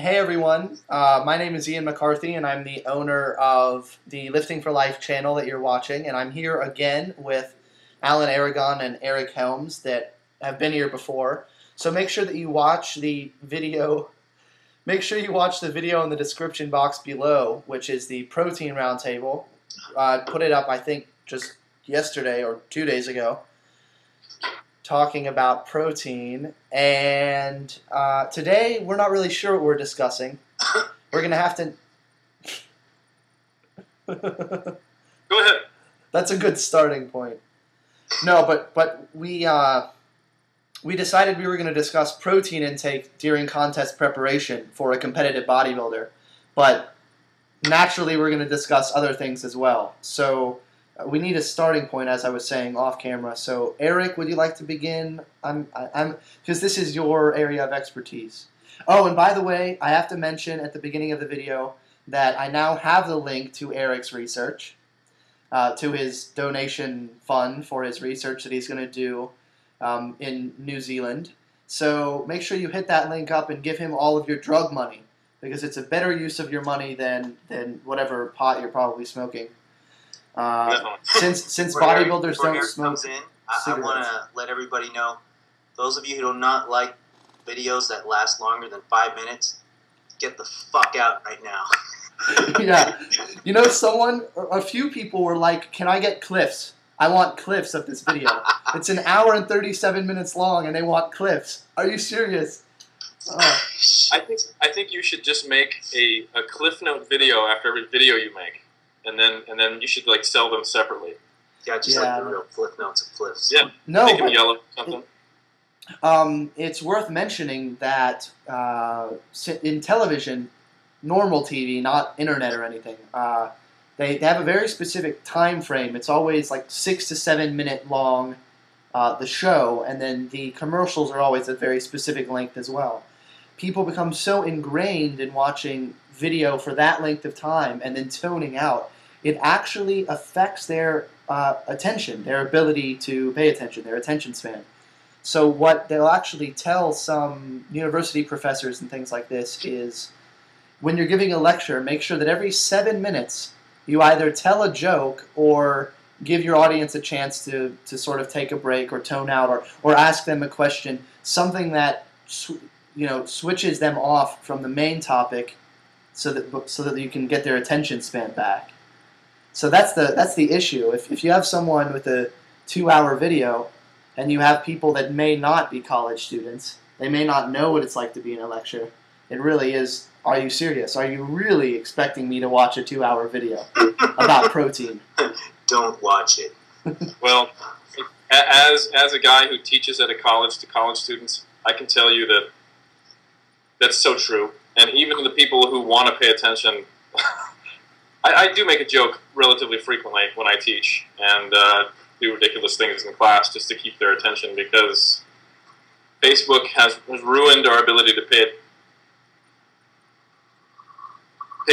Hey everyone, my name is Ian McCarthy and I'm the owner of the Lifting for Life channel that you're watching, and I'm here again with Alan Aragon and Eric Helms that have been here before. So make sure that you watch the video. Make sure you watch the video in the description box below, which is the protein roundtable. I put it up, I think, just yesterday or 2 days ago, talking about protein, and today we're not really sure what we're discussing. We're gonna have to. Go ahead. That's a good starting point. No, but we decided we were going to discuss protein intake during contest preparation for a competitive bodybuilder, but naturally we're going to discuss other things as well. So we need a starting point, as I was saying off camera. So Eric, would you like to begin? I'm because this is your area of expertise. Oh, and by the way, I have to mention at the beginning of the video that I now have the link to Eric's research, to his donation fund for his research that he's going to do in New Zealand. So make sure you hit that link up and give him all of your drug money, because it's a better use of your money than whatever pot you're probably smoking. Since bodybuilders don't smoke cigarettes. I want to let everybody know, those of you who do not like videos that last longer than 5 minutes, get the fuck out right now. Yeah. You know, a few people were like, can I get clips? I want clips of this video. It's an hour and 37 minutes long and they want clips. Are you serious? I think you should just make a Cliff Note video after every video you make. And then you should like sell them separately. Yeah, just like the real Cliff Notes of Cliffs. Yeah. No, make them yellow or something. It's worth mentioning that in television, normal TV, not internet or anything, they have a very specific time frame. It's always like 6 to 7 minute long, the show, and then the commercials are always a very specific length as well. People become so ingrained in watching video for that length of time and then toning out, it actually affects their attention, their ability to pay attention, their attention span. So what they'll actually tell some university professors and things like this is, when you're giving a lecture, make sure that every 7 minutes you either tell a joke or give your audience a chance to sort of take a break or tone out or ask them a question, something that switches them off from the main topic, so that you can get their attention span back. So that's the issue. If you have someone with a 2-hour video and you have people that may not be college students, they may not know what it's like to be in a lecture. It really is, are you serious? Are you really expecting me to watch a 2-hour video about protein? Don't watch it. Well, as a guy who teaches at a college to college students, I can tell you that that's so true. And even the people who want to pay attention, I do make a joke relatively frequently when I teach and do ridiculous things in class just to keep their attention, because Facebook has ruined our ability to pay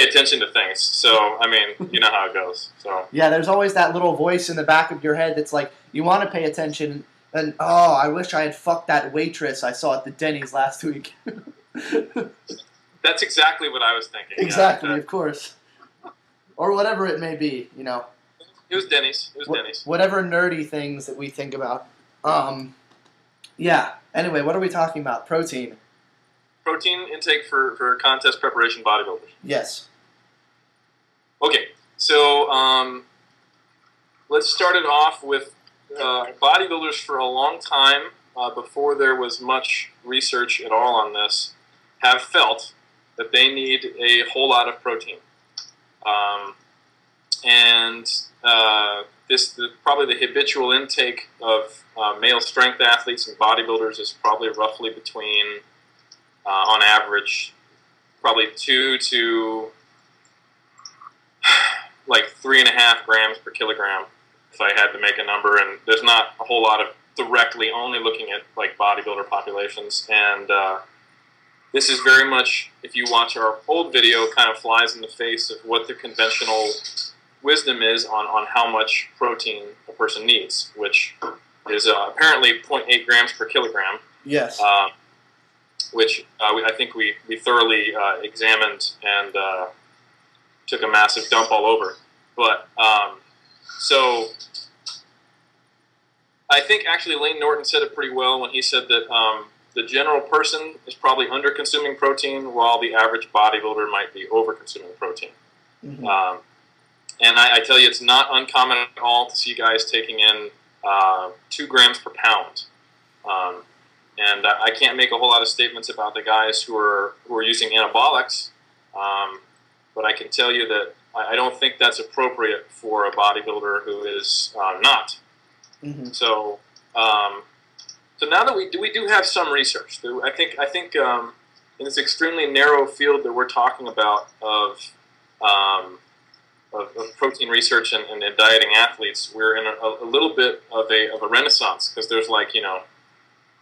attention to things. So, I mean, you know how it goes. So yeah, there's always that little voice in the back of your head that's like, you want to pay attention, and oh, I wish I had fucked that waitress I saw at the Denny's last week. That's exactly what I was thinking. Exactly, of course. Or whatever it may be, you know. It was Denny's. It was Denny's. Whatever nerdy things that we think about. Yeah. Anyway, what are we talking about? Protein. Protein intake for contest preparation bodybuilders. Yes. Okay, so let's start it off with bodybuilders for a long time, before there was much research at all on this, have felt that they need a whole lot of protein. Probably the habitual intake of male strength athletes and bodybuilders is probably roughly between, on average, probably 2 to like 3.5 grams per kilogram, if I had to make a number. And there's not a whole lot of directly only looking at like bodybuilder populations, and this is very much, if you watch our old video, kind of flies in the face of what the conventional wisdom is on how much protein a person needs, which is apparently 0.8 grams per kilogram. Yes. which I think we thoroughly examined and took a massive dump all over. But so I think actually Lane Norton said it pretty well when he said that the general person is probably under-consuming protein while the average bodybuilder might be over-consuming protein. Mm-hmm. And I tell you, it's not uncommon at all to see guys taking in 2 grams per pound. And I can't make a whole lot of statements about the guys who are using anabolics, but I can tell you that I don't think that's appropriate for a bodybuilder who is not. Mm-hmm. So now that we do have some research. I think in this extremely narrow field that we're talking about of protein research and dieting athletes, we're in a little bit of a renaissance, because there's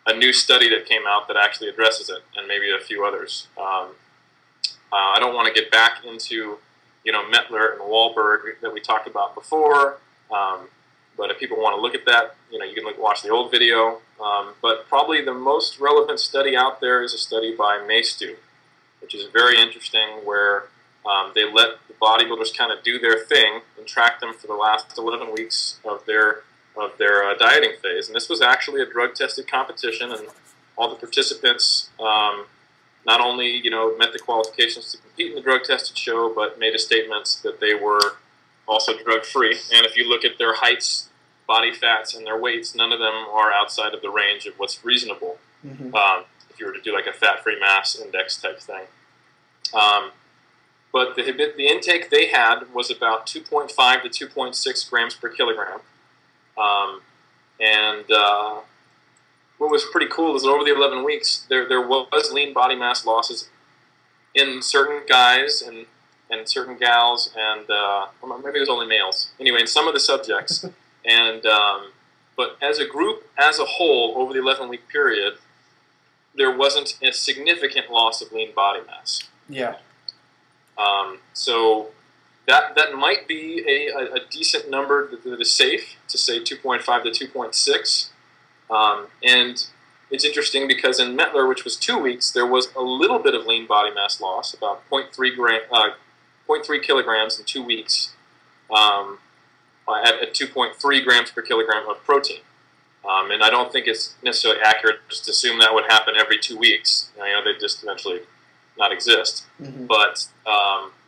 a new study that came out that actually addresses it, and maybe a few others. I don't want to get back into Mettler and Wahlberg that we talked about before. But if people want to look at that, you can watch the old video. But probably the most relevant study out there is a study by Maystu, which is very interesting, where they let the bodybuilders kind of do their thing and track them for the last 11 weeks of their dieting phase. And this was actually a drug-tested competition, and all the participants not only met the qualifications to compete in the drug-tested show, but made a statement that they were also drug-free. And if you look at their heights, body fats, and their weights, none of them are outside of the range of what's reasonable. Mm-hmm. If you were to do like a fat-free mass index type thing. But the intake they had was about 2.5 to 2.6 grams per kilogram. And what was pretty cool is that over the 11 weeks, there was lean body mass losses in certain guys and certain gals, and or maybe it was only males. Anyway, in some of the subjects. And but as a group, as a whole, over the 11-week period, there wasn't a significant loss of lean body mass. Yeah. So that might be a decent number that is safe, to say 2.5 to 2.6. And it's interesting because in Mettler, which was 2 weeks, there was a little bit of lean body mass loss, about 0.3 kilograms in 2 weeks, at 2.3 grams per kilogram of protein. And I don't think it's necessarily accurate just to assume that would happen every 2 weeks. They'd just eventually not exist. Mm-hmm. But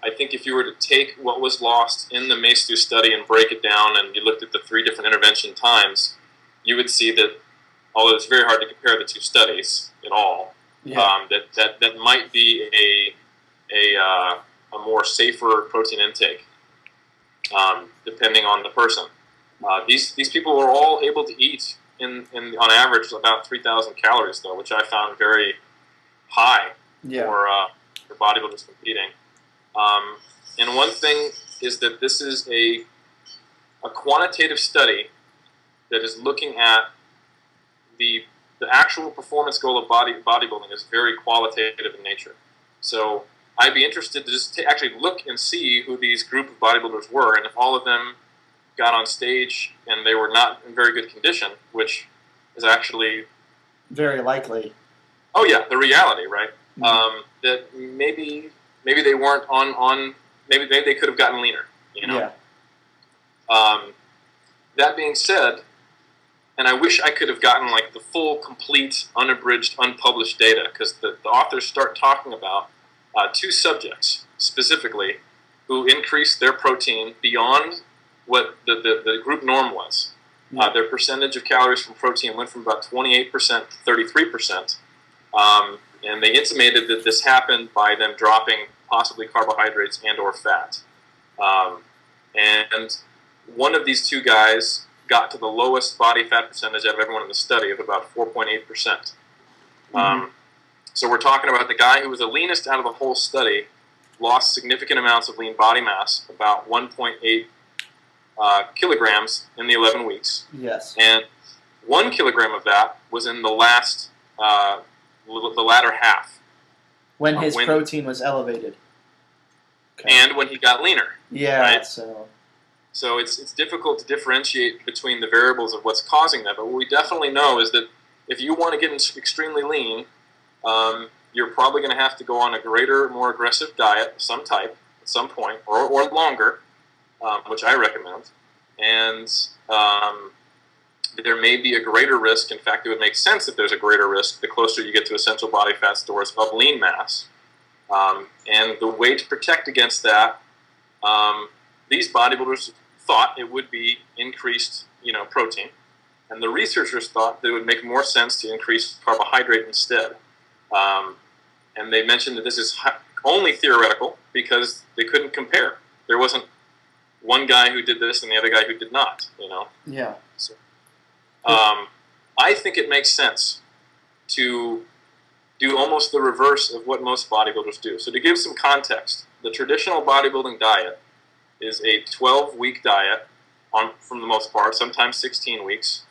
I think if you were to take what was lost in the Maystu study and break it down, and you looked at the 3 different intervention times, you would see that, although it's very hard to compare the 2 studies at all, yeah. that might be a more safer protein intake, depending on the person. These people were all able to eat on average about 3,000 calories, though, which I found very high for bodybuilders competing. And one thing is that this is a quantitative study that is looking at the actual performance goal of bodybuilding is very qualitative in nature. So I'd be interested to just actually look and see who these group of bodybuilders were, and if all of them got on stage and they were not in very good condition, which is actually very likely. Oh yeah, the reality, right? Mm-hmm. That maybe they weren't on. Maybe they could have gotten leaner. Yeah. That being said, and I wish I could have gotten the full, complete, unabridged, unpublished data, because the authors start talking about 2 subjects specifically who increased their protein beyond what the group norm was. Yeah. Their percentage of calories from protein went from about 28% to 33%. And they intimated that this happened by them dropping possibly carbohydrates and or fat. And one of these 2 guys got to the lowest body fat percentage out of everyone in the study of about 4.8%. Mm-hmm. So we're talking about the guy who was the leanest out of the whole study, lost significant amounts of lean body mass, about 1.8 kilograms in the 11 weeks. Yes. And 1 kilogram of that was in the last, the latter half. When his protein was elevated. Okay. And when he got leaner. Yeah, right? So it's difficult to differentiate between the variables of what's causing that. But what we definitely know is that if you want to get extremely lean, you're probably going to have to go on a greater, more aggressive diet of some type at some point, or longer, which I recommend. And there may be a greater risk. In fact, it would make sense that there's a greater risk the closer you get to essential body fat stores of lean mass. And the way to protect against that, these bodybuilders thought it would be increased, protein. And the researchers thought that it would make more sense to increase carbohydrate instead. And they mentioned that this is only theoretical because they couldn't compare. There wasn't one guy who did this and the other guy who did not, Yeah. So, I think it makes sense to do almost the reverse of what most bodybuilders do. So to give some context, the traditional bodybuilding diet is a 12-week diet, from the most part, sometimes 16 weeks,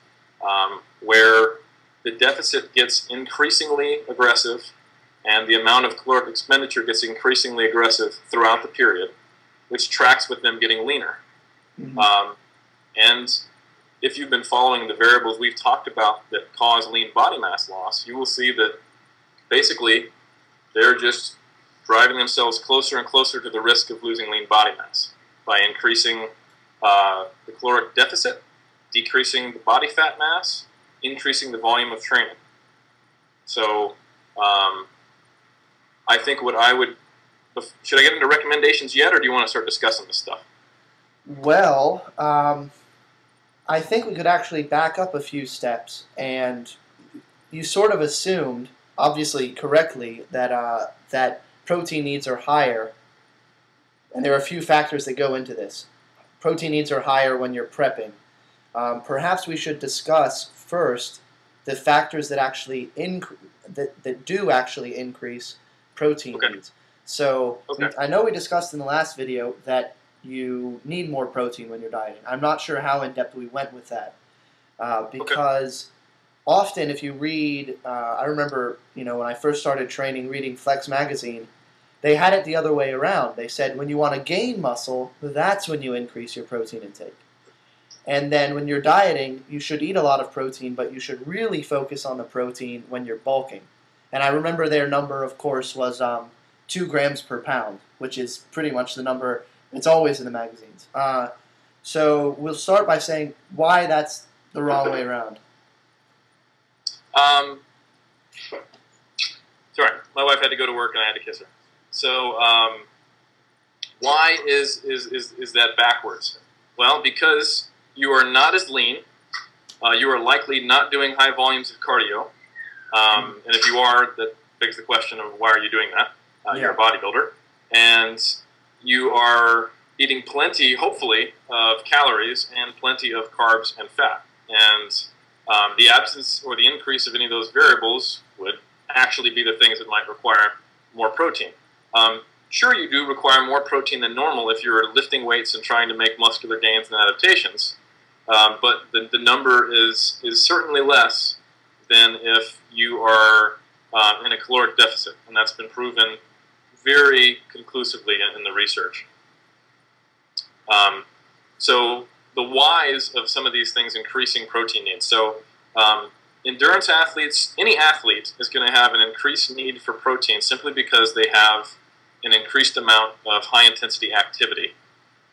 where the deficit gets increasingly aggressive and the amount of caloric expenditure gets increasingly aggressive throughout the period, which tracks with them getting leaner. Mm-hmm. And if you've been following the variables we've talked about that cause lean body mass loss, you will see that basically they're just driving themselves closer and closer to the risk of losing lean body mass by increasing the caloric deficit, decreasing the body fat mass, increasing the volume of training. So I think what I would... Should I get into recommendations yet, or do you want to start discussing this stuff? Well, I think we could actually back up a few steps, and you sort of assumed, obviously correctly, that that protein needs are higher, and there are a few factors that go into this. Protein needs are higher when you're prepping. Perhaps we should discuss first the factors that actually that do actually increase protein needs. So I know we discussed in the last video that you need more protein when you're dieting. I'm not sure how in-depth we went with that because often if you read, I remember when I first started training reading Flex magazine, they had it the other way around. They said when you want to gain muscle, that's when you increase your protein intake. And then when you're dieting, you should eat a lot of protein, but you should really focus on the protein when you're bulking. And I remember their number, of course, was 2 grams per pound, which is pretty much the number. It's always in the magazines. So we'll start by saying why that's the wrong way around. Sorry, my wife had to go to work and I had to kiss her. So why is that backwards? Well, because you are not as lean. You are likely not doing high volumes of cardio. And if you are, that begs the question of why are you doing that? You're a bodybuilder. And you are eating plenty, hopefully, of calories and plenty of carbs and fat. And the absence or the increase of any of those variables would actually be the things that might require more protein. Sure, you do require more protein than normal if you're lifting weights and trying to make muscular gains and adaptations. But the number is certainly less than if you are in a caloric deficit. And that's been proven very conclusively in the research. So the whys of some of these things increasing protein needs. So endurance athletes, any athlete is going to have an increased need for protein simply because they have an increased amount of high-intensity activity.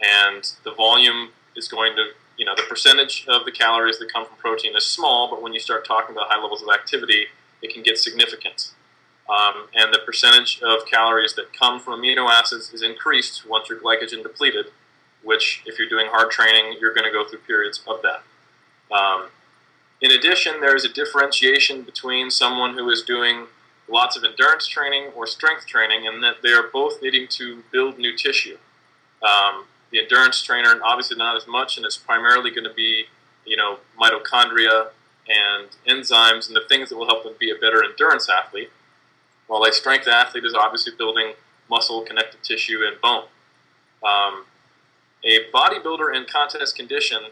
And the volume is going to, the percentage of the calories that come from protein is small, but when you start talking about high levels of activity, it can get significant. And the percentage of calories that come from amino acids is increased once you're glycogen depleted, which, if you're doing hard training, you're going to go through periods of that. In addition, there is a differentiation between someone who is doing lots of endurance training or strength training, and that they are both needing to build new tissue. The endurance trainer, obviously not as much, and it's primarily going to be, mitochondria and enzymes and the things that will help them be a better endurance athlete, while a strength athlete is obviously building muscle, connective tissue, and bone. A bodybuilder in contest condition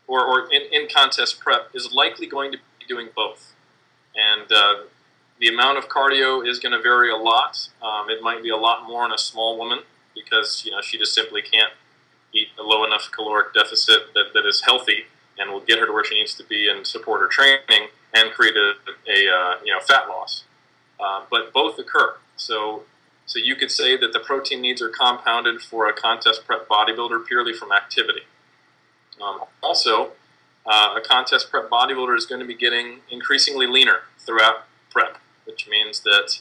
or in contest prep is likely going to be doing both. And the amount of cardio is going to vary a lot. It might be a lot more in a small woman because she just simply can't eat a low enough caloric deficit that is healthy and will get her to where she needs to be and support her training and create a fat loss. but both occur. So you could say that the protein needs are compounded for a contest prep bodybuilder purely from activity. Also, a contest prep bodybuilder is going to be getting increasingly leaner throughout prep, which means that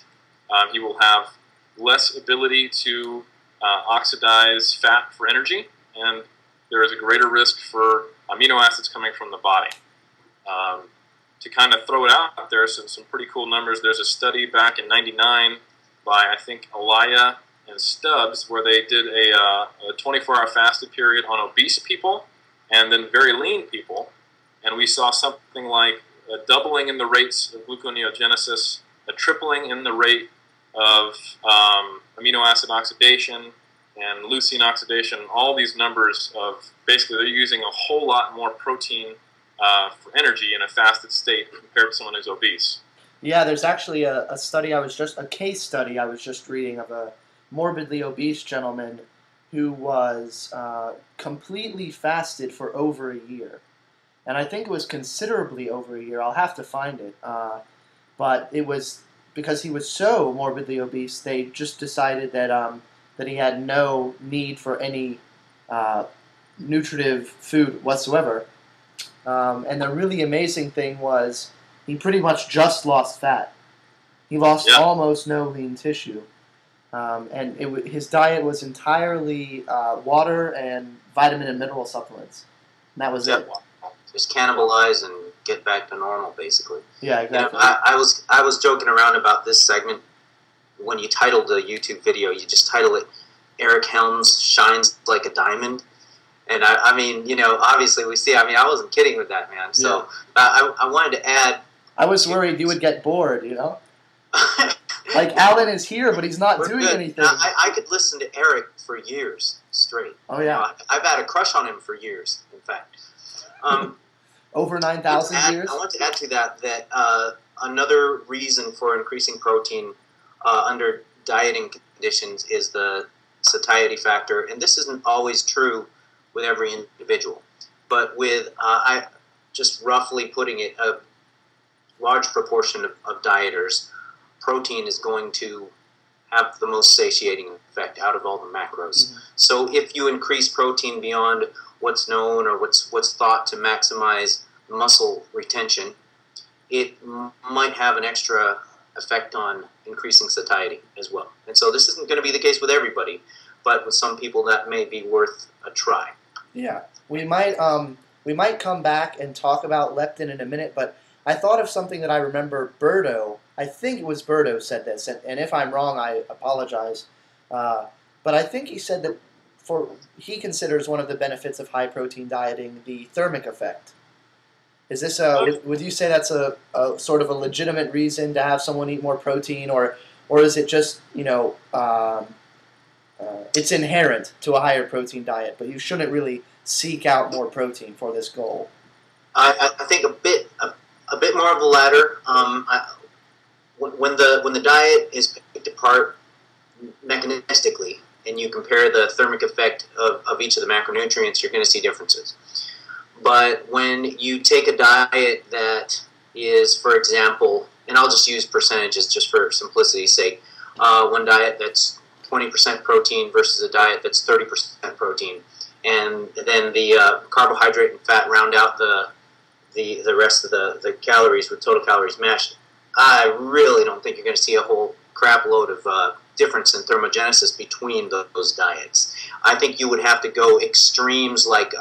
he will have less ability to oxidize fat for energy, and there is a greater risk for amino acids coming from the body. To kind of throw it out there, some pretty cool numbers. There's a study back in '99 by, I think, Alaya and Stubbs, where they did a 24-hour fasted period on obese people and then very lean people, and we saw something like a doubling in the rates of gluconeogenesis, a tripling in the rate of amino acid oxidation and leucine oxidation. All these numbers of basically they're using a whole lot more protein for energy in a fasted state compared to someone who's obese. Yeah, there's actually a case study I was just reading of a morbidly obese gentleman who was completely fasted for over a year. And I think it was considerably over a year. I'll have to find it. But it was because he was so morbidly obese, they just decided that that he had no need for any nutritive food whatsoever. And the really amazing thing was he pretty much just lost fat. He lost almost no lean tissue. And his diet was entirely water and vitamin and mineral supplements. And that was it. Just cannibalize and get back to normal, basically. Yeah, exactly. You know, I was joking around about this segment. When you titled the YouTube video, you just title it "Eric Helms Shines Like a Diamond." And I mean, you know, obviously we see. I mean, I wasn't kidding with that, man. So I wanted to add. I was worried you would get bored, you know. Like Alan is here, but he's not doing anything. Now, I could listen to Eric for years straight. Oh yeah, you know, I've had a crush on him for years. In fact, over 9,000 years. I want to add to that another reason for increasing protein under dieting conditions is the satiety factor, and this isn't always true with every individual, but with I just roughly putting it, a large proportion of dieters, protein is going to have the most satiating effect out of all the macros. Mm-hmm. So if you increase protein beyond what's known or what's thought to maximize muscle retention, it might have an extra effect on increasing satiety as well. And so this isn't going to be the case with everybody, but with some people that may be worth a try. Yeah, we might come back and talk about leptin in a minute, but I thought of something that I remember Berto, I think it was Berto said this, and if I'm wrong, I apologize. But I think he said that he considers one of the benefits of high-protein dieting the thermic effect. Is this would you say that's a sort of a legitimate reason to have someone eat more protein, or is it just, you know, it's inherent to a higher protein diet, but you shouldn't really seek out more protein for this goal? I think a bit more of the latter. When the diet is picked apart mechanistically, and you compare the thermic effect of each of the macronutrients, you're going to see differences. But when you take a diet that is, for example, and I'll just use percentages just for simplicity's sake, one diet that's 20% protein versus a diet that's 30% protein, and then the carbohydrate and fat round out the rest of the calories with total calories mashed, I really don't think you're going to see a whole crap load of difference in thermogenesis between those diets. I think you would have to go extremes like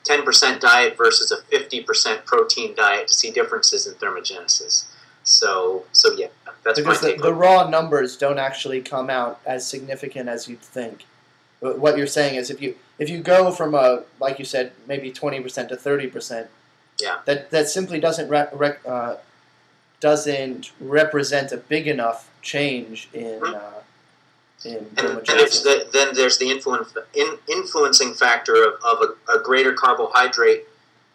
10% diet versus a 50% protein diet to see differences in thermogenesis. So yeah, that's because my take. The raw numbers don't actually come out as significant as you'd think. What you're saying is if you go from like you said, maybe 20% to 30%, yeah, that simply doesn't represent a big enough change in thermogenesis. Then there's the influencing factor of a greater carbohydrate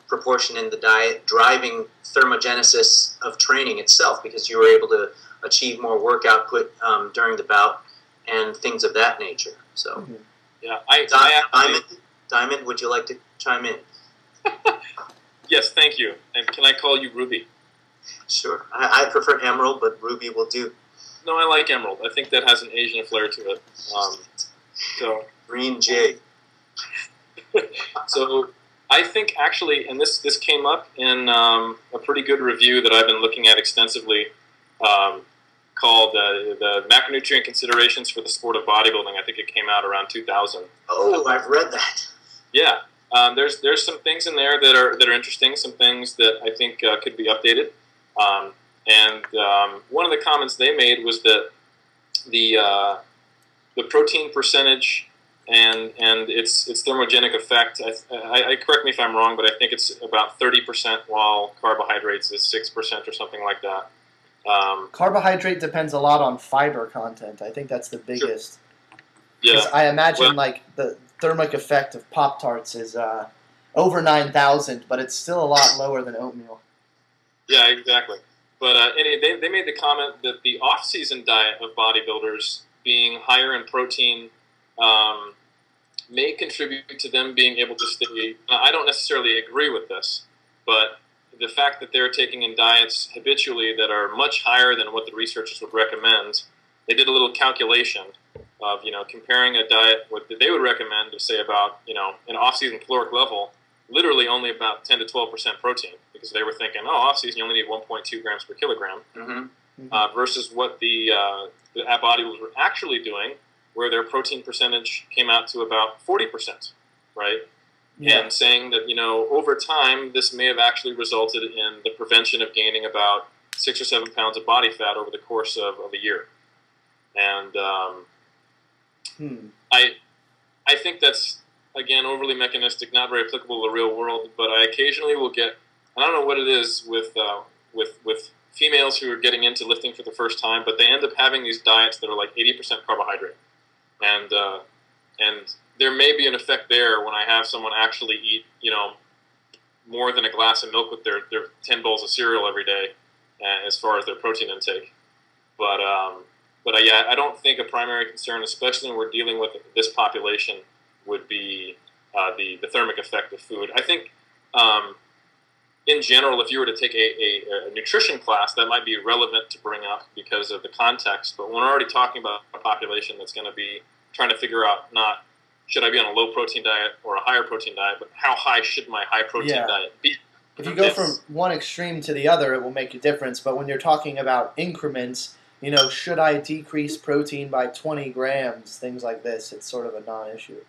proportion in the diet driving thermogenesis of training itself, because you were able to achieve more work output during the bout and things of that nature. So, yeah, Diamond, would you like to chime in? Yes, thank you. And can I call you Ruby? Sure. I prefer Emerald, but Ruby will do. No, I like emerald. I think that has an Asian flair to it. So Green jade. So I think actually, and this came up in a pretty good review that I've been looking at extensively, called the Macronutrient Considerations for the Sport of Bodybuilding. I think it came out around 2000. Oh, I've read that. Yeah, there's some things in there that are interesting. Some things that I think could be updated. And one of the comments they made was that the protein percentage and its thermogenic effect. I correct me if I'm wrong, but I think it's about 30%, while carbohydrates is 6% or something like that. Carbohydrate depends a lot on fiber content. I think that's the biggest. Sure. Yeah. I imagine like the thermic effect of Pop-Tarts is over 9,000, but it's still a lot lower than oatmeal. Yeah, exactly. But anyway, they made the comment that the off-season diet of bodybuilders being higher in protein may contribute to them being able to stay. I don't necessarily agree with this, but the fact that they're taking in diets habitually that are much higher than what the researchers would recommend, they did a little calculation of, comparing a diet, what they would recommend to say about, an off-season caloric level, literally only about 10 to 12% protein, because they were thinking, off-season you only need 1.2 grams per kilogram, versus what the bodybuilders were actually doing, where their protein percentage came out to about 40%, right? Yeah. And saying that, over time, this may have actually resulted in the prevention of gaining about 6 or 7 pounds of body fat over the course of a year. And I think that's, again, overly mechanistic, not very applicable to the real world, but I occasionally will get, I don't know what it is with females who are getting into lifting for the first time, but they end up having these diets that are like 80% carbohydrate. And there may be an effect there when I have someone actually eat, more than a glass of milk with their 10 bowls of cereal every day, as far as their protein intake. But yeah, I don't think a primary concern, especially when we're dealing with this population, would be the thermic effect of food. I think, in general, if you were to take a nutrition class, that might be relevant to bring up because of the context. But when we're already talking about a population that's going to be trying to figure out not should I be on a low protein diet or a higher protein diet, but how high should my high protein diet be? If you go from one extreme to the other, it will make a difference. But when you're talking about increments, should I decrease protein by 20 grams, things like this, it's sort of a non-issue.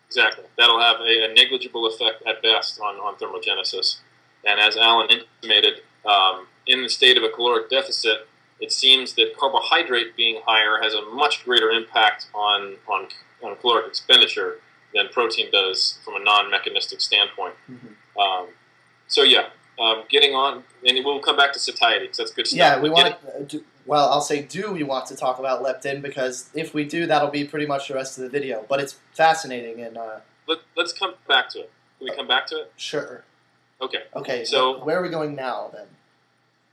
Exactly. That'll have a negligible effect at best on thermogenesis. And as Alan intimated, in the state of a caloric deficit, it seems that carbohydrate being higher has a much greater impact on caloric expenditure than protein does from a non-mechanistic standpoint. So yeah, getting on, and we'll come back to satiety because that's good stuff. Yeah, we want to. Well, I'll say, do we want to talk about leptin? Because if we do, that'll be pretty much the rest of the video. But it's fascinating, and let's come back to it. Can we come back to it? Sure. Okay. Okay. So where are we going now then?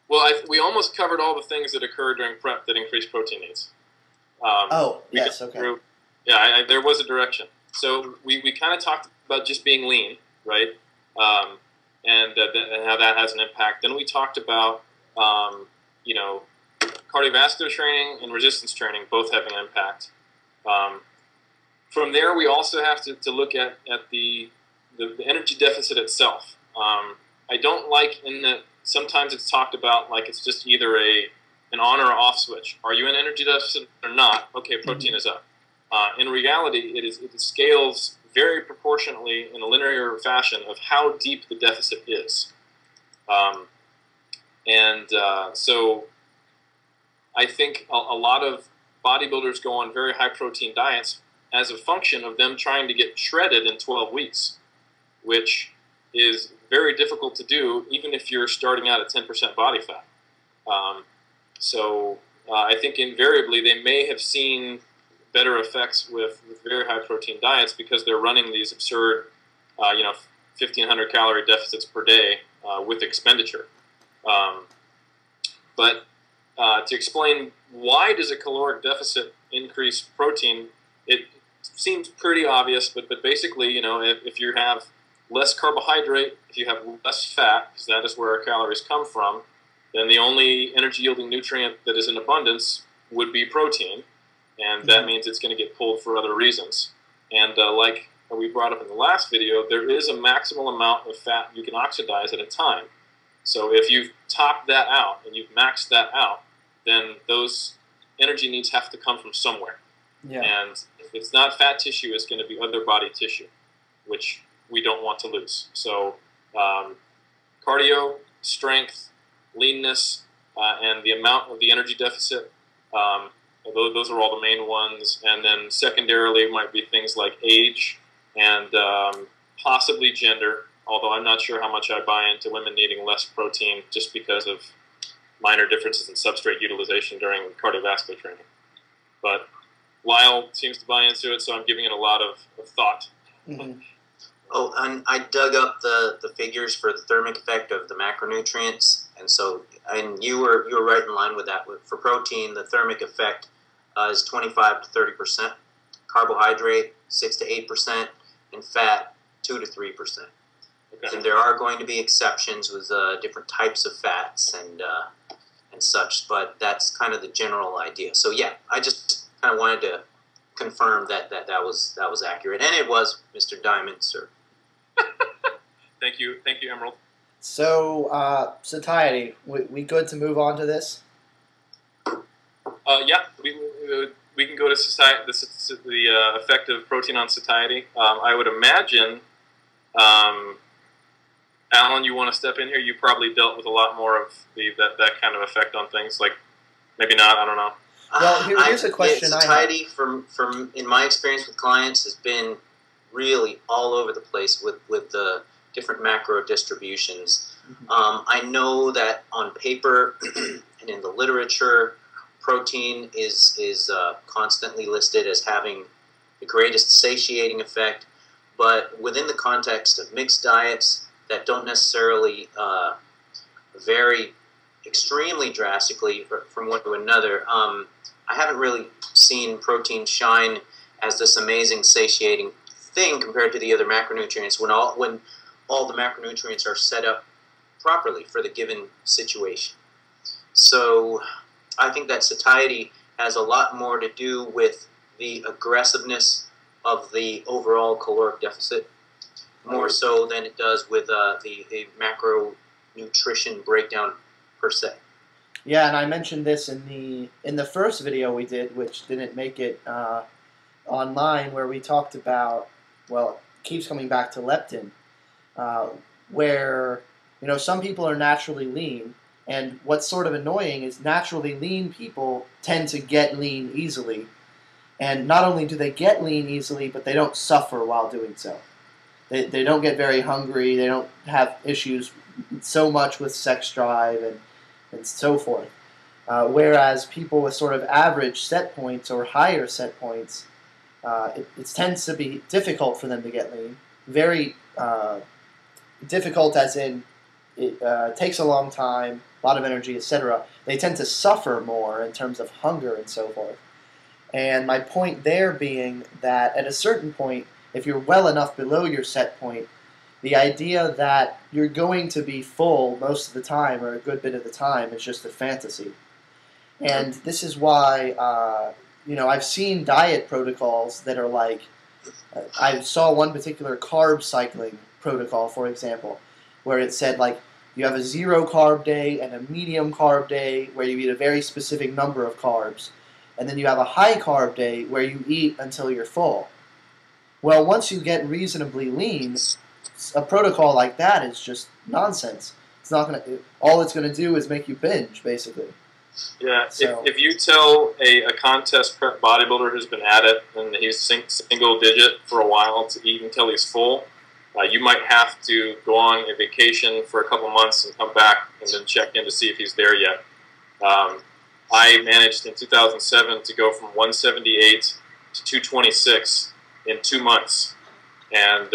Well, we almost covered all the things that occur during prep that increase protein needs. Yes. Okay. There was a direction. So we kind of talked about just being lean, right? And how that has an impact. Then we talked about, cardiovascular training and resistance training both having an impact. From there, we also have to look at the energy deficit itself. I don't like in that sometimes it's talked about like it's just either an on or off switch. Are you in energy deficit or not? Okay, protein is up. In reality, it scales very proportionately in a linear fashion of how deep the deficit is. So I think a lot of bodybuilders go on very high protein diets as a function of them trying to get shredded in 12 weeks, which is very difficult to do even if you're starting out at 10% body fat. I think invariably they may have seen better effects with very high protein diets because they're running these absurd, 1,500 calorie deficits per day with expenditure. But to explain why does a caloric deficit increase protein, it seems pretty obvious, but basically, if you have less carbohydrate, if you have less fat, because that is where our calories come from, then the only energy-yielding nutrient that is in abundance would be protein, and that means it's going to get pulled for other reasons. And like we brought up in the last video, there is a maximal amount of fat you can oxidize at a time. So if you've topped that out and you've maxed that out, then those energy needs have to come from somewhere. Yeah. And if it's not fat tissue, it's going to be other body tissue, which we don't want to lose. So cardio, strength, leanness, and the amount of the energy deficit, those are all the main ones. And then secondarily might be things like age and possibly gender, although I'm not sure how much I buy into women needing less protein just because of minor differences in substrate utilization during cardiovascular training. But Lyle seems to buy into it, so I'm giving it a lot of thought. Mm-hmm. Oh, and I dug up the figures for the thermic effect of the macronutrients, and you were right in line with that. For protein, the thermic effect is 25 to 30%, carbohydrate 6 to 8%, and fat 2 to 3%. Okay. And there are going to be exceptions with different types of fats and such, but that's kind of the general idea. So yeah, I just kind of wanted to confirm that was accurate, and it was, Mr. Diamond, sir. Thank you, Emerald. So, Satiety, we good to move on to this? Yeah, we can go to satiety, the effect of protein on satiety. I would imagine, Alan, you want to step in here? You probably dealt with a lot more of that kind of effect on things. Like, maybe not. I don't know. Well, here's a question I have. Satiety, from in my experience with clients, has been really all over the place with the different macro distributions. Mm-hmm. I know that on paper and in the literature, protein is constantly listed as having the greatest satiating effect, but within the context of mixed diets that don't necessarily vary extremely drastically from one to another, I haven't really seen protein shine as this amazing satiating thing compared to the other macronutrients when all the macronutrients are set up properly for the given situation. So I think that satiety has a lot more to do with the aggressiveness of the overall caloric deficit, more so than it does with the macronutrition breakdown per se. Yeah, and I mentioned this in the first video we did, which didn't make it online, where we talked about, well, it keeps coming back to leptin, where some people are naturally lean, and what's sort of annoying is naturally lean people tend to get lean easily, and not only do they get lean easily, but they don't suffer while doing so. They don't get very hungry. They don't have issues so much with sex drive and so forth. Whereas people with sort of average set points or higher set points, it tends to be difficult for them to get lean. Very difficult as in it takes a long time, a lot of energy, etc. They tend to suffer more in terms of hunger and so forth. And my point there being that at a certain point, if you're well enough below your set point, the idea that you're going to be full most of the time or a good bit of the time is just a fantasy. And this is why, I've seen diet protocols that are like, I saw one particular carb cycling protocol, for example, where it said like you have a 0 carb day and a medium carb day where you eat a very specific number of carbs, and then you have a high carb day where you eat until you're full. Well, once you get reasonably lean, a protocol like that is just nonsense. It's not gonna. All it's gonna do is make you binge, basically. Yeah. So, if you tell a contest prep bodybuilder who's been at it and he's single digit for a while to eat until he's full, you might have to go on a vacation for a couple months and come back and then check in to see if he's there yet. I managed in 2007 to go from 178 to 226 in 2 months, and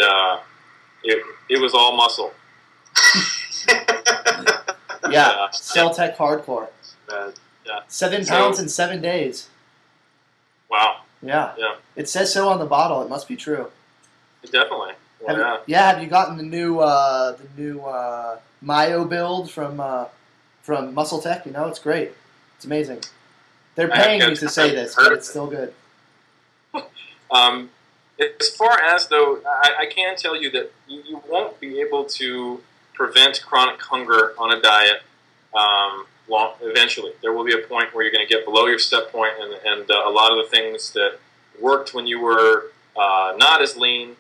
it was all muscle. Yeah, Celtec hardcore. Yeah. 7 pounds in 7 days. Wow. Yeah. Yeah. It says so on the bottle. It must be true. Definitely. Well, Have you gotten the new Myo build from Muscle Tech? It's great. It's amazing. They're paying you to say this, but it's still good. As far as, though, I can tell you that you won't be able to prevent chronic hunger on a diet eventually. There will be a point where you're going to get below your set point, and a lot of the things that worked when you were not as lean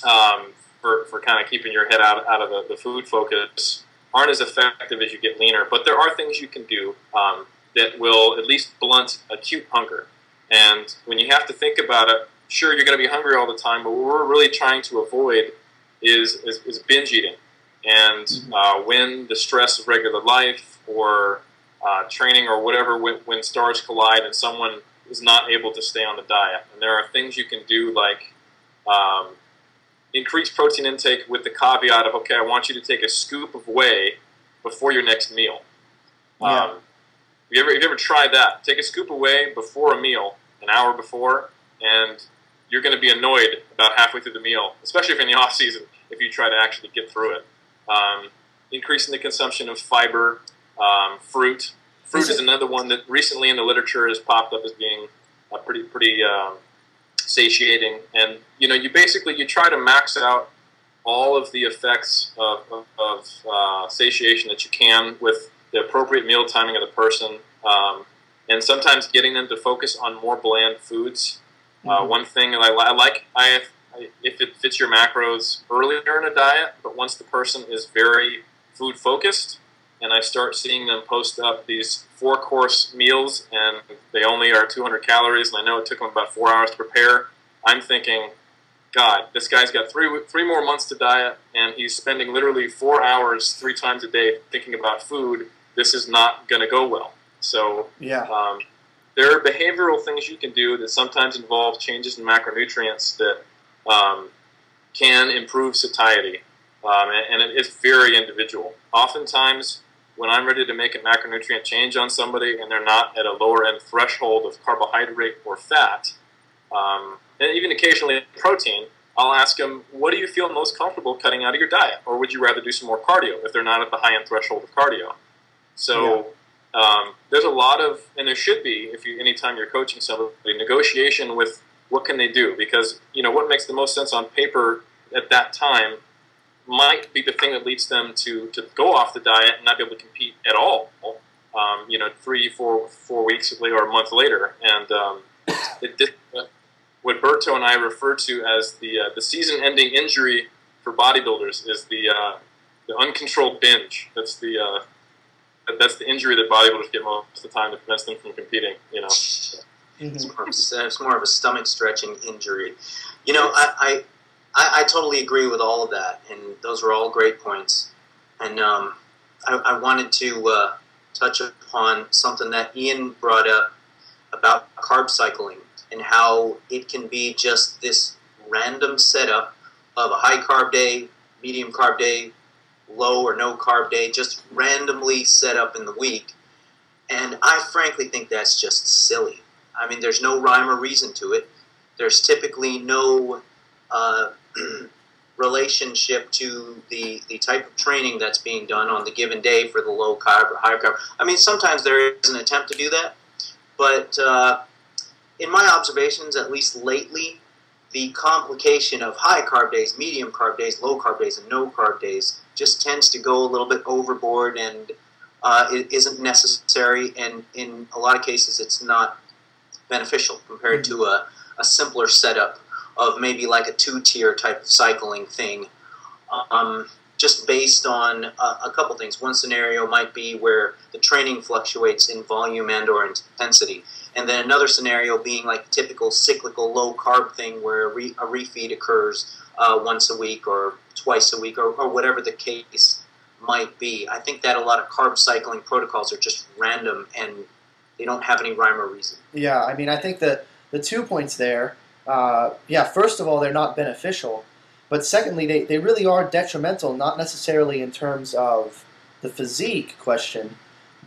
for kind of keeping your head out of the food focus aren't as effective as you get leaner. But there are things you can do that will at least blunt acute hunger. And when you have to think about it, sure, you're going to be hungry all the time, but what we're really trying to avoid is binge eating. And when the stress of regular life or training or whatever, when stars collide and someone is not able to stay on the diet. And there are things you can do like increase protein intake with the caveat of, okay, I want you to take a scoop of whey before your next meal. Yeah. Have you ever tried that? Take a scoop of whey before a meal, an hour before, and you're going to be annoyed about halfway through the meal, especially if you're in the off season, if you try to actually get through it. Increasing the consumption of fiber, fruit. Fruit is another one that recently in the literature has popped up as being pretty satiating. And you try to max out all of the effects of satiation that you can with the appropriate meal timing of the person, and sometimes getting them to focus on more bland foods. One thing that I like, if it fits your macros earlier in a diet, but once the person is very food focused, and I start seeing them post up these 4-course meals, and they only are 200 calories, and I know it took them about 4 hours to prepare, I'm thinking, God, this guy's got three more months to diet, and he's spending literally 4 hours 3 times a day thinking about food. This is not going to go well. So yeah. There are behavioral things you can do that sometimes involve changes in macronutrients that can improve satiety, and it's very individual. Oftentimes, when I'm ready to make a macronutrient change on somebody and they're not at a lower end threshold of carbohydrate or fat, and even occasionally protein, I'll ask them, what do you feel most comfortable cutting out of your diet? Or would you rather do some more cardio if they're not at the high end threshold of cardio? So there's a lot of, and there should be, anytime you're coaching somebody, negotiation with what can they do, because what makes the most sense on paper at that time might be the thing that leads them to go off the diet and not be able to compete at all. 3-4 weeks or a month later, and what Berto and I refer to as the season-ending injury for bodybuilders is the uncontrolled binge. That's the injury that bodybuilders get most of the time that prevents them from competing. It's more of a stomach stretching injury. I totally agree with all of that, and those are all great points. And I wanted to touch upon something that Ian brought up about carb cycling and how it can be just this random setup of a high carb day, medium carb day, low or no carb day, just randomly set up in the week. And I frankly think that's just silly. I mean, there's no rhyme or reason to it. There's typically no relationship to the type of training that's being done on the given day for the low carb or high carb. I mean, sometimes there is an attempt to do that, but in my observations, at least lately, the complication of high carb days, medium carb days, low carb days, and no carb days just tends to go a little bit overboard, and it isn't necessary, and in a lot of cases it's not beneficial compared to a simpler setup of maybe like a 2-tier type of cycling thing, just based on a couple things. One scenario might be where the training fluctuates in volume and or intensity. And then another scenario being like typical cyclical low-carb thing where a refeed occurs once a week or twice a week or whatever the case might be. I think that a lot of carb cycling protocols are just random and they don't have any rhyme or reason. Yeah, I mean, I think that the 2 points there, first of all, they're not beneficial. But secondly, they really are detrimental, not necessarily in terms of the physique question,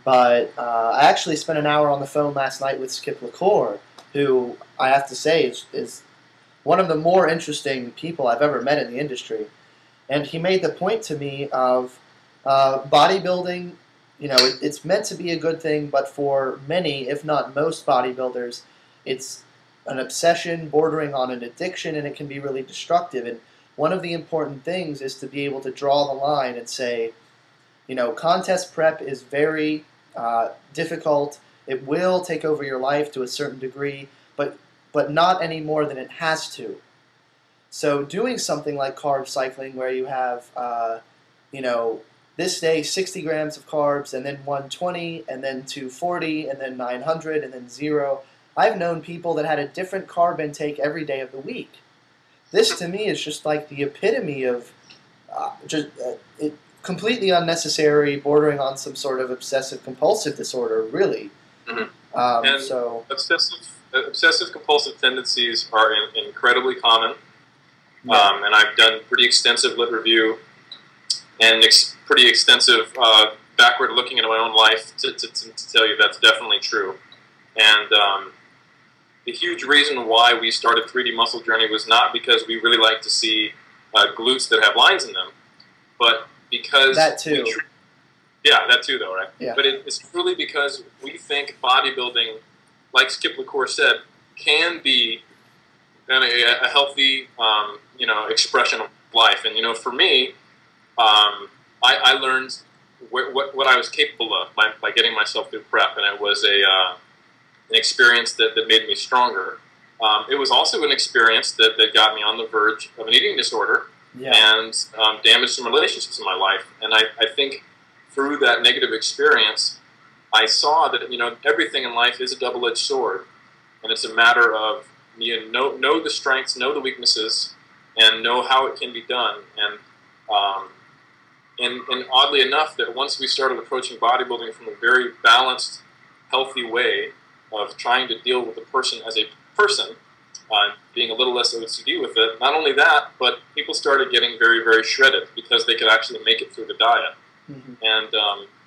but I actually spent an hour on the phone last night with Skip LaCour, who I have to say is one of the more interesting people I've ever met in the industry. And he made the point to me of bodybuilding, it's meant to be a good thing, but for many, if not most bodybuilders, it's an obsession bordering on an addiction, and it can be really destructive. And one of the important things is to be able to draw the line and say, contest prep is very difficult. It will take over your life to a certain degree, but not any more than it has to. So doing something like carb cycling, where you have, this day 60 grams of carbs, and then 120, and then 240, and then 900, and then 0. I've known people that had a different carb intake every day of the week. This, to me, is just like the epitome of completely unnecessary, bordering on some sort of obsessive-compulsive disorder, really. Mm-hmm. So obsessive-compulsive tendencies are incredibly common, and I've done pretty extensive lit review and pretty extensive backward looking into my own life to tell you that's definitely true. And the huge reason why we started 3D Muscle Journey was not because we really like to see glutes that have lines in them, but because that too. That too, though, right? Yeah. But it's truly because we think bodybuilding, like Skip LaCour said, can be a healthy, expression of life. And for me, I learned what I was capable of by getting myself through prep, and it was an experience that made me stronger. It was also an experience that got me on the verge of an eating disorder and damaged some relationships in my life. And I think through that negative experience, I saw that everything in life is a double-edged sword, and it's a matter of know the strengths, know the weaknesses, and know how it can be done. And oddly enough, that once we started approaching bodybuilding from a very balanced, healthy way of trying to deal with the person as a person, being a little less OCD with it, not only that, but people started getting very, very shredded because they could actually make it through the diet. Mm-hmm. And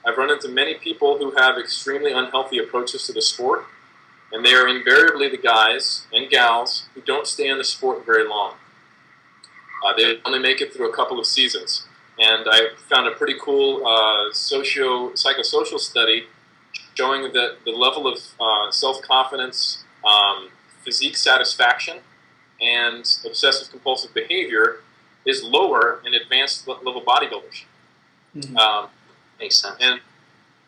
I've run into many people who have extremely unhealthy approaches to the sport, and they are invariably the guys and gals who don't stay in the sport very long. They only make it through a couple of seasons. And I found a pretty cool psychosocial study showing that the level of self-confidence, physique satisfaction, and obsessive-compulsive behavior is lower in advanced level bodybuilders. Mm-hmm. Makes sense. And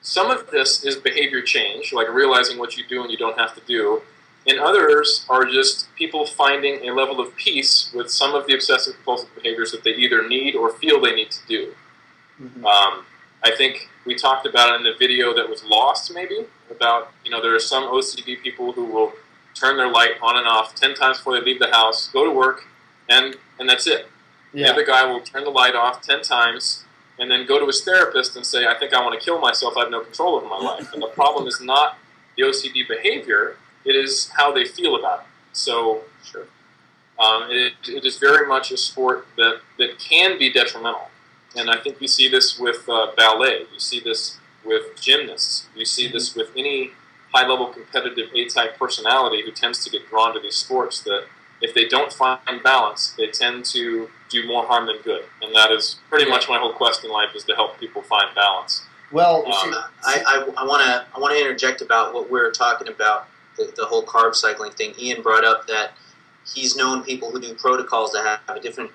some of this is behavior change, like realizing what you do and you don't have to do. And others are just people finding a level of peace with some of the obsessive-compulsive behaviors that they either need or feel they need to do. Mm-hmm. I think we talked about it in a video that was lost, maybe, about, there are some OCD people who will turn their light on and off 10 times before they leave the house, go to work, and that's it. Yeah. The other guy will turn the light off 10 times and then go to his therapist and say, I think I want to kill myself, I have no control over my life. And the problem is not the OCD behavior, it is how they feel about it. So, sure. It is very much a sport that can be detrimental. And I think you see this with ballet. You see this with gymnasts. You see this with any high-level competitive A-type personality who tends to get drawn to these sports, that if they don't find balance, they tend to do more harm than good. And that is pretty much my whole quest in life, is to help people find balance. Well, I want to interject about what we were talking about, the whole carb cycling thing. Ian brought up that he's known people who do protocols that have a different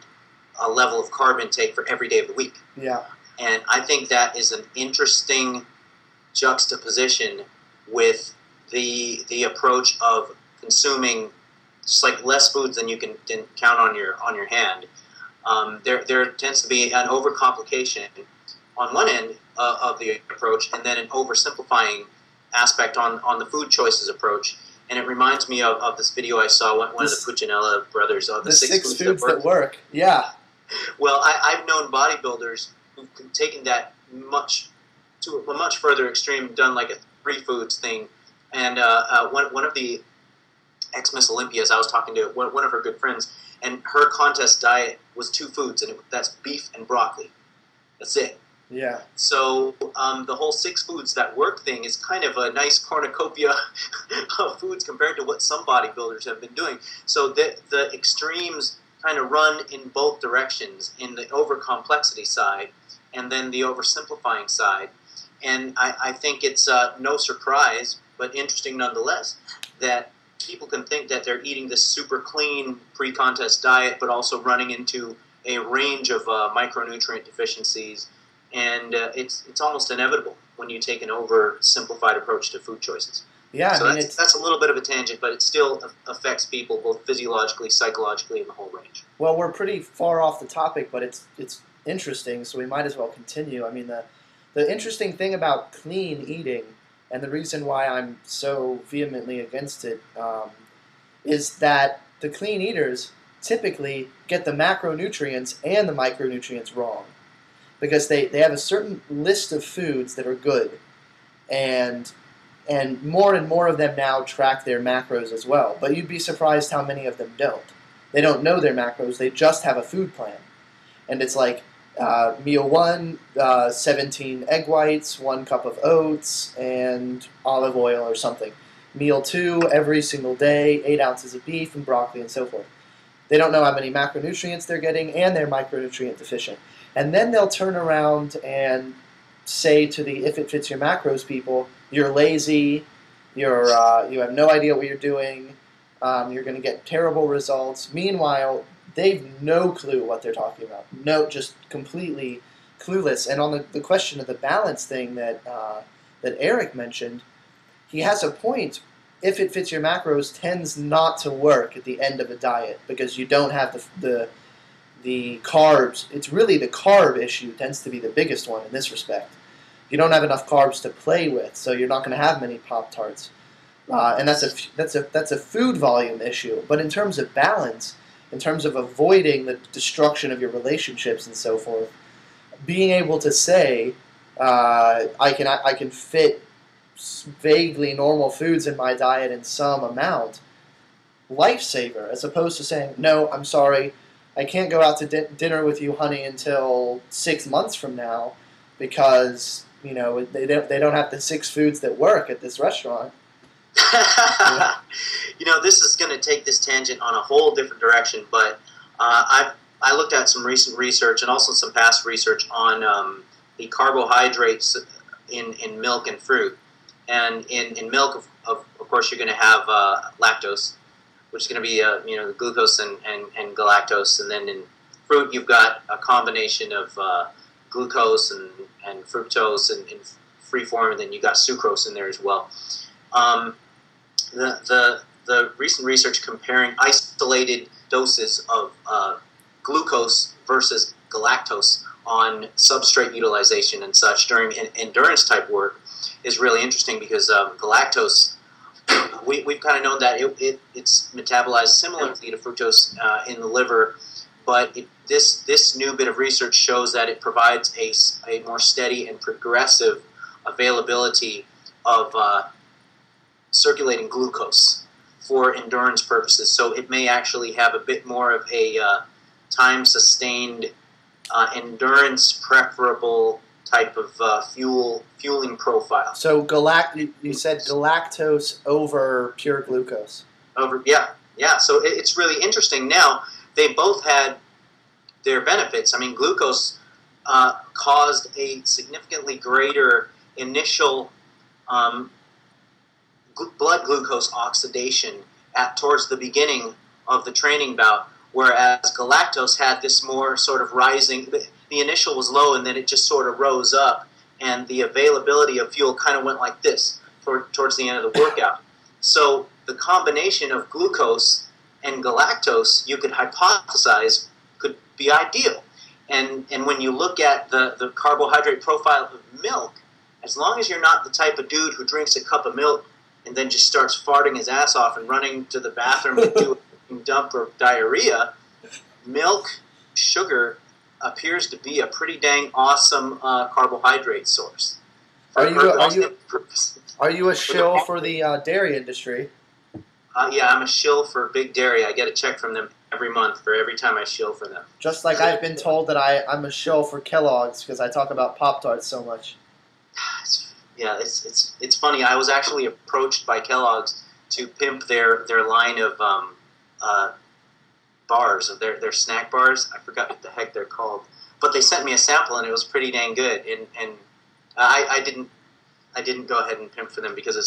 level of carb intake for every day of the week. Yeah. And I think that is an interesting juxtaposition with the approach of consuming just like less foods than you can count on your hand. There tends to be an overcomplication on one end of the approach, and then an oversimplifying aspect on the food choices approach. And it reminds me of this video I saw, one of the Puccinella brothers, of the six foods that work. Yeah. Well, I've known bodybuilders who've taken that to a much further extreme, done like a 3 foods thing. And one of the ex-Miss Olympias, I was talking to one of her good friends, and her contest diet was 2 foods, and that's beef and broccoli. That's it. Yeah. So the whole 6 foods that work thing is kind of a nice cornucopia of foods compared to what some bodybuilders have been doing. So the extremes kind of run in both directions, in the over-complexity side and then the oversimplifying side. And I think it's no surprise, but interesting nonetheless, that people can think that they're eating this super clean pre-contest diet, but also running into a range of micronutrient deficiencies, and it's almost inevitable when you take an oversimplified approach to food choices. Yeah, so I mean, that's a little bit of a tangent, but it still affects people both physiologically, psychologically, and the whole range. well, we're pretty far off the topic, but it's interesting, so we might as well continue. I mean, the interesting thing about clean eating, and the reason why I'm so vehemently against it, is that the clean eaters typically get the macronutrients and the micronutrients wrong, because they have a certain list of foods that are good, and more of them now track their macros as well. But you'd be surprised how many of them don't. They don't know their macros. They just have a food plan. And it's like meal 1, 17 egg whites, 1 cup of oats, and olive oil or something. Meal 2, every single day, 8 ounces of beef and broccoli and so forth. They don't know how many macronutrients they're getting, and they're micronutrient deficient. And then they'll turn around and say to the if it fits your macros people, you're lazy, you have no idea what you're doing, you're going to get terrible results. Meanwhile, they've no clue what they're talking about. No, just completely clueless. And on the question of the balance thing that Eric mentioned, he has a point. If it fits your macros tends not to work at the end of a diet because you don't have the carbs. It's really the carb issue tends to be the biggest one in this respect. You don't have enough carbs to play with, so you're not going to have many Pop-Tarts. And that's a food volume issue. But in terms of balance, in terms of avoiding the destruction of your relationships and so forth, being able to say, I can fit vaguely normal foods in my diet in some amount, lifesaver, as opposed to saying, no, I'm sorry, I can't go out to dinner with you, honey, until 6 months from now because they don't have the 6 foods that work at this restaurant. This is going to take this tangent on a whole different direction, but I looked at some recent research and also some past research on the carbohydrates in milk and fruit. And in milk, of course, you're going to have lactose, which is going to be the glucose and galactose. And then in fruit, you've got a combination of glucose and fructose in free form, and then you've got sucrose in there as well. The recent research comparing isolated doses of glucose versus galactose on substrate utilization and such during endurance type work is really interesting because galactose, we've kind of known that it's metabolized similarly to fructose in the liver, but this new bit of research shows that it provides a more steady and progressive availability of circulating glucose for endurance purposes. So it may actually have a bit more of a time-sustained, endurance-preferable type of fueling profile. So you said galactose over pure glucose. Yeah. So it's really interesting. Now, they both had their benefits. I mean, glucose caused a significantly greater initial blood glucose oxidation towards the beginning of the training bout, whereas galactose had this more sort of rising. The initial was low, and then it just sort of rose up, and the availability of fuel kind of went like this towards the end of the workout. So the combination of glucose and galactose, you could hypothesize, could be ideal. And when you look at the carbohydrate profile of milk, as long as you're not the type of dude who drinks a cup of milk and then just starts farting his ass off and running to the bathroom to do a dump or diarrhea, milk, sugar appears to be a pretty dang awesome carbohydrate source. Are you a shill for the dairy industry? Yeah, I'm a shill for Big Dairy. I get a check from them every month for every time I shill for them. Just like I've been told that I'm a shill for Kellogg's because I talk about Pop-Tarts so much. It's funny. I was actually approached by Kellogg's to pimp their line of bars, of their snack bars. I forgot what the heck they're called, but they sent me a sample and it was pretty dang good. And I didn't go ahead and pimp for them because of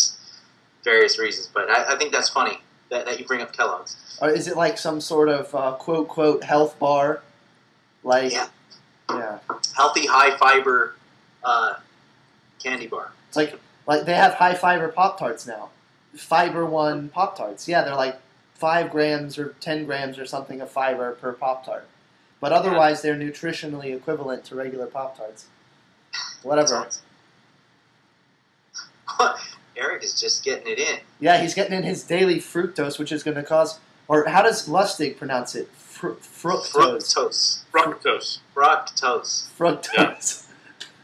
various reasons, but I think that's funny that you bring up Kellogg's. Or is it like some sort of quote health bar? Like Yeah. Yeah. Healthy, high fiber candy bar. It's like they have high fiber Pop Tarts now. Fiber One Pop Tarts. Yeah, they're like 5 grams or 10 grams or something of fiber per Pop Tart. But otherwise, they're nutritionally equivalent to regular Pop Tarts. Whatever. Eric is just getting it in. Yeah, he's getting in his daily fructose, which is going to cause. Or how does Lustig pronounce it? Fructose. Fructose. Fructose.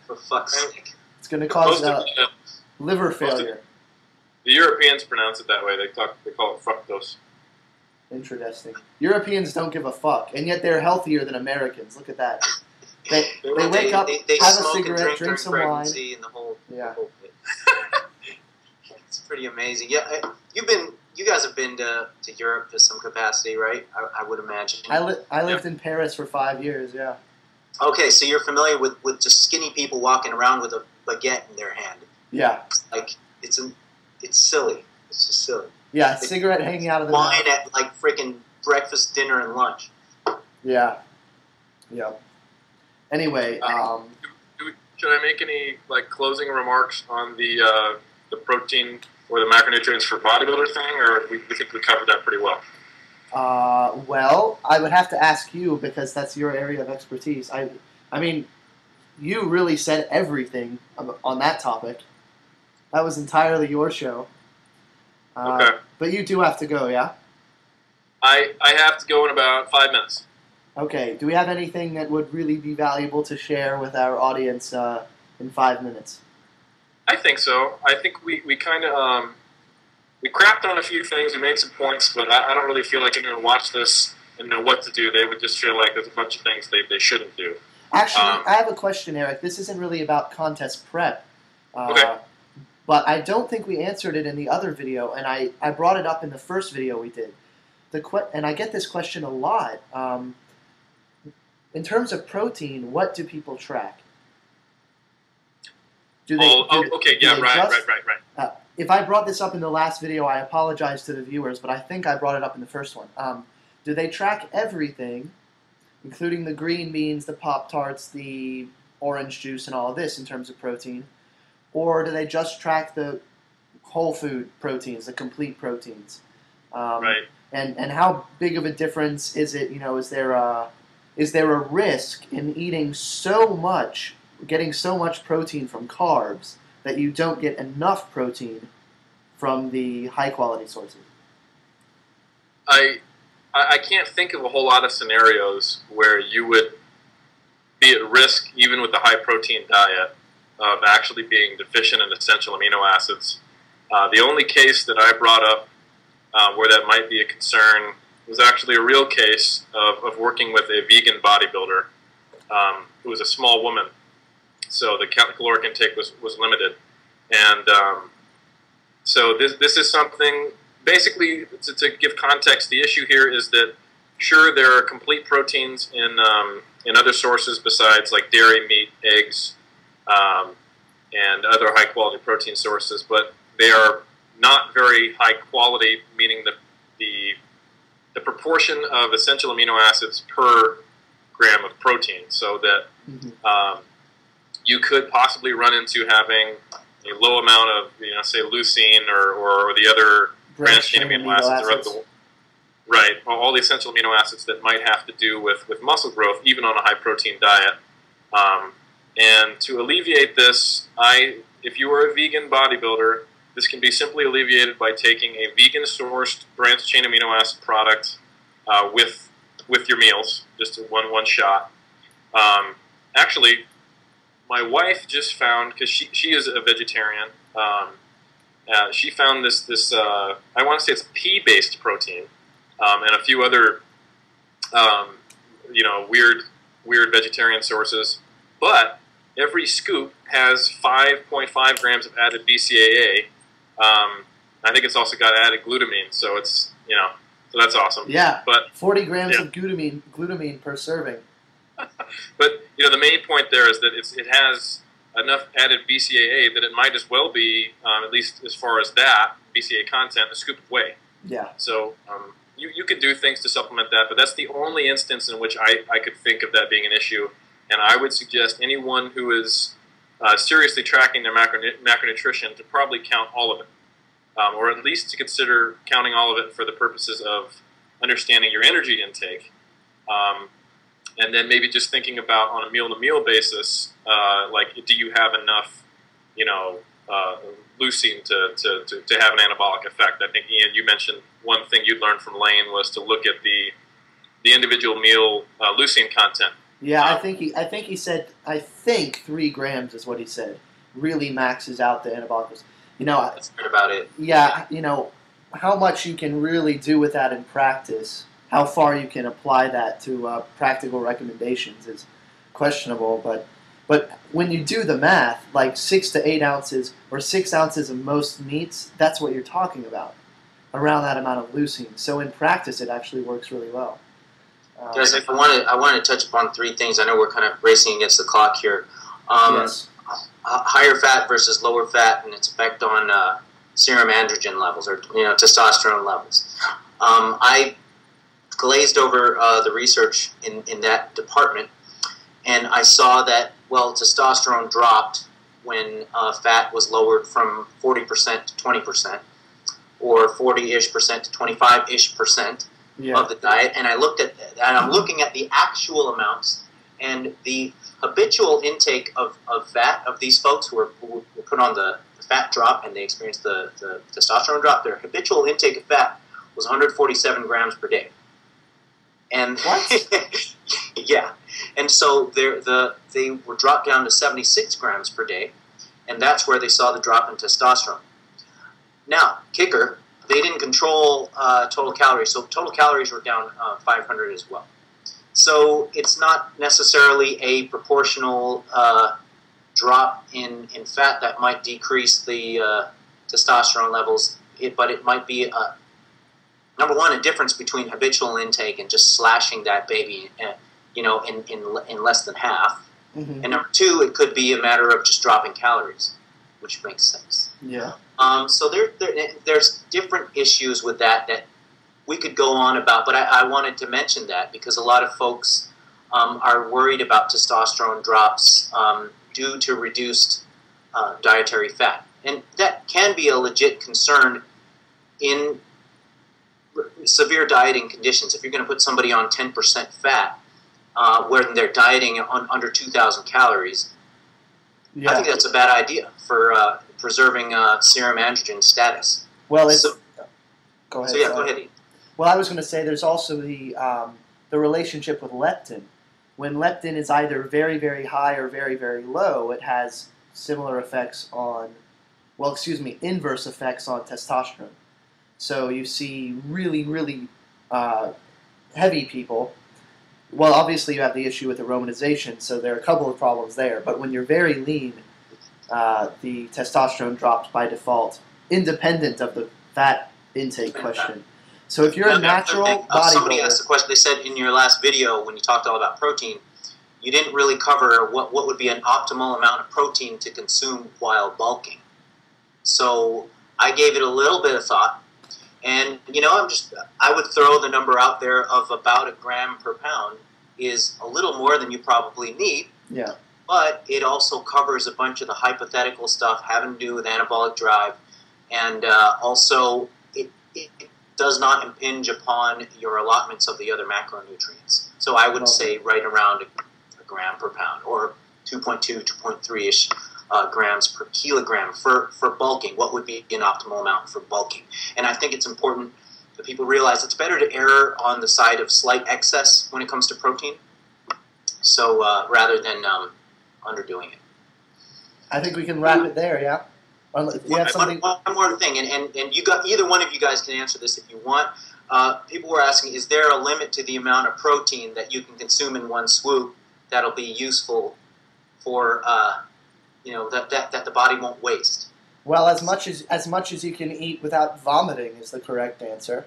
For fuck's sake. It's going to cause liver failure. The Europeans pronounce it that way. They call it fructose. Interesting. Europeans don't give a fuck, and yet they're healthier than Americans. Look at that. They wake up, they have a smoke cigarette, and drink some wine. And the whole Yeah. bit. It's pretty amazing. Yeah, you guys have been to Europe to some capacity, right? I would imagine. I lived in Paris for 5 years. Yeah. Okay, so you're familiar with just skinny people walking around with a baguette in their hand. Yeah. Like it's silly. It's just silly. Yeah, cigarette hanging out of the wine mouth. at like freaking breakfast, dinner, and lunch. Yeah. Yeah. Anyway, should I make any closing remarks on the protein or the macronutrients for bodybuilder thing, or we think we covered that pretty well? Well, I would have to ask you because that's your area of expertise. I mean, you really said everything on that topic. That was entirely your show. Okay. But you do have to go, yeah? I have to go in about 5 minutes. Okay. Do we have anything that would really be valuable to share with our audience in 5 minutes? I think so. I think we kind of we crapped on a few things. We made some points, but I don't really feel like anyone would watch this and know what to do. They would just feel like there's a bunch of things they shouldn't do. Actually, I have a question, Eric. This isn't really about contest prep. Okay. But I don't think we answered it in the other video, and I brought it up in the first video we did. And I get this question a lot. In terms of protein, what do people track? Right. If I brought this up in the last video, I apologize to the viewers, but I think I brought it up in the first one. Do they track everything, including the green beans, the Pop-Tarts, the orange juice, and all of this in terms of protein? Or do they just track the whole food proteins, the complete proteins? Right. And how big of a difference is it? Is there a risk in eating so much, getting so much protein from carbs that you don't get enough protein from the high quality sources? I can't think of a whole lot of scenarios where you would be at risk, even with the high protein diet, of actually being deficient in essential amino acids. The only case that I brought up where that might be a concern was actually a real case of working with a vegan bodybuilder who was a small woman. So the caloric intake was limited. And so this is something, basically, to give context, the issue here is that, sure, there are complete proteins in other sources besides like dairy, meat, eggs, and other high-quality protein sources, but they are not very high quality, meaning the proportion of essential amino acids per gram of protein, so that you could possibly run into having a low amount of, say, leucine or the other branched chain amino acids. Right, all the essential amino acids that might have to do with muscle growth, even on a high-protein diet. And to alleviate this, if you are a vegan bodybuilder, this can be simply alleviated by taking a vegan-sourced branched chain amino acid product with your meals, just one shot. Actually, my wife just found, because she is a vegetarian, she found this I want to say it's pea-based protein, and a few other weird vegetarian sources, but every scoop has 5.5 grams of added BCAA. I think it's also got added glutamine, so it's so that's awesome. Yeah, but 40 grams of glutamine per serving. But the main point there is that it has enough added BCAA that it might as well be, at least as far as that BCAA content, a scoop of whey. Yeah. So you could do things to supplement that, but that's the only instance in which I could think of that being an issue. And I would suggest anyone who is seriously tracking their macronutrition to probably count all of it, or at least to consider counting all of it for the purposes of understanding your energy intake. And then maybe just thinking about on a meal-to-meal basis, like, do you have enough, leucine to have an anabolic effect? I think, Ian, you mentioned one thing you'd learned from Lane was to look at the individual meal leucine content. Yeah, I think he said 3 grams is what he said. Really maxes out the anabolic. That's good about it. Yeah, how much you can really do with that in practice, how far you can apply that to practical recommendations is questionable. But when you do the math, like 6 to 8 ounces or 6 ounces of most meats, that's what you're talking about, around that amount of leucine. So in practice, it actually works really well. Guys, I wanted to touch upon 3 things. I know we're kind of racing against the clock here. Yes. Higher fat versus lower fat and its effect on serum androgen levels, or testosterone levels. I glazed over the research in that department, and I saw that, testosterone dropped when fat was lowered from 40% to 20%, or 40-ish% to 25-ish% of the diet. And I looked at that, and I'm looking at the actual amounts, and the habitual intake of fat of these folks who were put on the fat drop and they experienced the testosterone drop, their habitual intake of fat was 147 grams per day. And what? Yeah. And so they were dropped down to 76 grams per day, and that's where they saw the drop in testosterone. Now, kicker, they didn't control total calories, so total calories were down 500 as well. So it's not necessarily a proportional drop in fat that might decrease the testosterone levels, but it might be, number one, a difference between habitual intake and just slashing that baby in less than half. Mm-hmm. And number two, it could be a matter of just dropping calories, which makes sense. Yeah. So there's different issues with that we could go on about, but I wanted to mention that because a lot of folks are worried about testosterone drops due to reduced dietary fat. And that can be a legit concern in severe dieting conditions. If you're going to put somebody on 10% fat when they're dieting on under 2,000 calories, yeah. I think that's a bad idea for preserving serum androgen status. Well, go ahead. So yeah, go ahead. Well, I was going to say there's also the relationship with leptin. When leptin is either very, very high or very, very low, it has similar effects inverse effects on testosterone. So you see really, really heavy people. Well, obviously you have the issue with the romanization, so there are a couple of problems there. But when you're very lean, the testosterone drops by default, independent of the fat intake question. So if you're a natural bodybuilder... Somebody asked a question. They said in your last video, when you talked all about protein, you didn't really cover what would be an optimal amount of protein to consume while bulking. So I gave it a little bit of thought. And, I would throw the number out there of about 1 gram per pound is a little more than you probably need. Yeah. But it also covers a bunch of the hypothetical stuff having to do with anabolic drive. And also, it does not impinge upon your allotments of the other macronutrients. So I would say right around 1 gram per pound, or 2.2, 2.3-ish grams per kilogram for bulking. What would be an optimal amount for bulking? And I think it's important that people realize it's better to err on the side of slight excess when it comes to protein, so rather than underdoing it. I think we can wrap it there, yeah? You have something? One more thing, and you got either one of you guys can answer this if you want. People were asking, is there a limit to the amount of protein that you can consume in one swoop that'll be useful for that the body won't waste? Well, as much as you can eat without vomiting is the correct answer.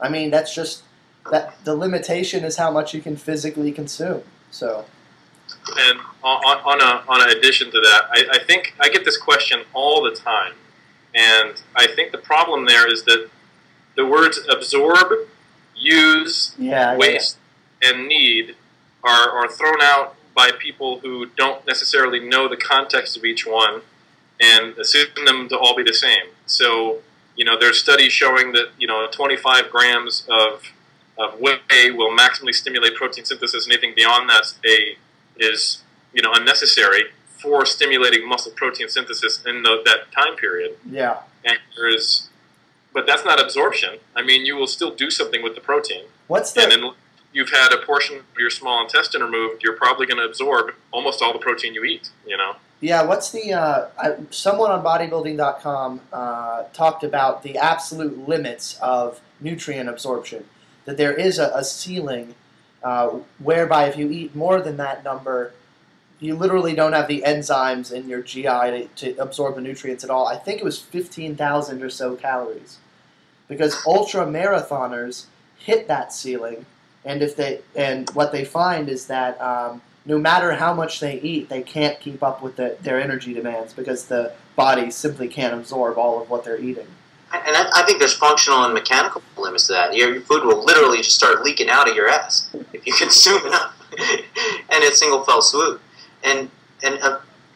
I mean, that's just that the limitation is how much you can physically consume. So And on an addition to that, I think I get this question all the time, and I think the problem there is that the words absorb, use, waste, and need are thrown out by people who don't necessarily know the context of each one and assume them to all be the same. So, there's studies showing that, 25 grams of whey will maximally stimulate protein synthesis, and anything beyond that is unnecessary for stimulating muscle protein synthesis in that time period. Yeah. And but that's not absorption. I mean, you will still do something with the protein. And then you've had a portion of your small intestine removed, you're probably going to absorb almost all the protein you eat, Yeah, what's someone on bodybuilding.com talked about the absolute limits of nutrient absorption, that there is a ceiling whereby if you eat more than that number, you literally don't have the enzymes in your GI to absorb the nutrients at all. I think it was 15,000 or so calories. Because ultra marathoners hit that ceiling, and what they find is that no matter how much they eat, they can't keep up with their energy demands because the body simply can't absorb all of what they're eating. And I think there's functional and mechanical limits to that. Your food will literally just start leaking out of your ass if you consume enough, and a single fell swoop. And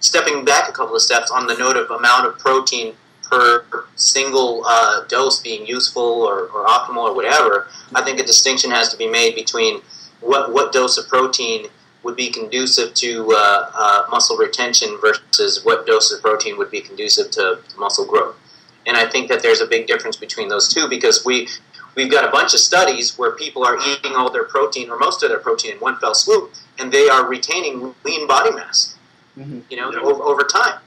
stepping back a couple of steps on the note of amount of protein per single dose being useful or optimal or whatever, I think a distinction has to be made between what dose of protein would be conducive to muscle retention versus what dose of protein would be conducive to muscle growth. And I think that there's a big difference between those two because we've got a bunch of studies where people are eating all their protein or most of their protein in one fell swoop, and they are retaining lean body mass, over time.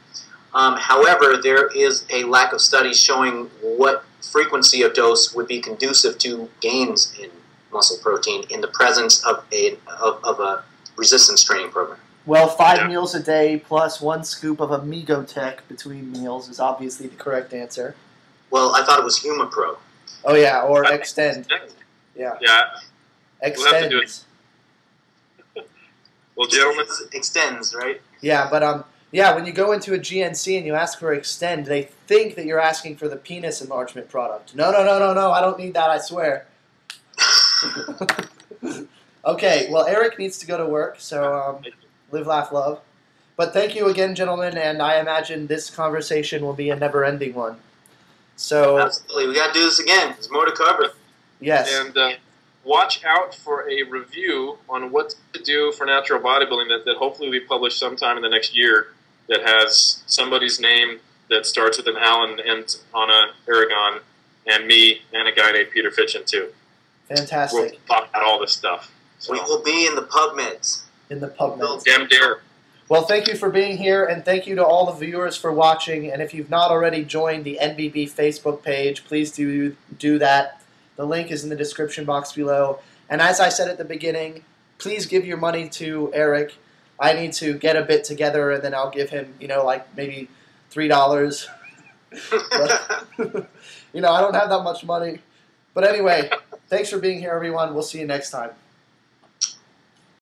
However, there is a lack of studies showing what frequency of dose would be conducive to gains in muscle protein in the presence of a resistance training program. Well, 5 meals a day plus 1 scoop of Amigotech between meals is obviously the correct answer. Well, I thought it was HumaPro. Oh, yeah, or Extend. Yeah. Extends. We'll have to do it. Well, gentlemen. Extends, right? Yeah, but when you go into a GNC and you ask for Extend, they think that you're asking for the penis enlargement product. No, I don't need that, I swear. Okay, well, Eric needs to go to work, so live, laugh, love. But thank you again, gentlemen, and I imagine this conversation will be a never-ending one. So absolutely, we got to do this again. There's more to cover. Yes. And watch out for a review on what to do for natural bodybuilding that hopefully we publish sometime in the next year that has somebody's name that starts with an Al and ends on a Aragon, and me and a guy named Peter Fitchin, too. Fantastic. We'll talk about all this stuff. So. We will be in the PubMeds. In the PubMeds. Damn dare. Well, thank you for being here, and thank you to all the viewers for watching. And if you've not already joined the NBB Facebook page, please do that. The link is in the description box below. And as I said at the beginning, please give your money to Eric. I need to get a bit together, and then I'll give him, like maybe $3. But, I don't have that much money. But anyway, thanks for being here, everyone. We'll see you next time.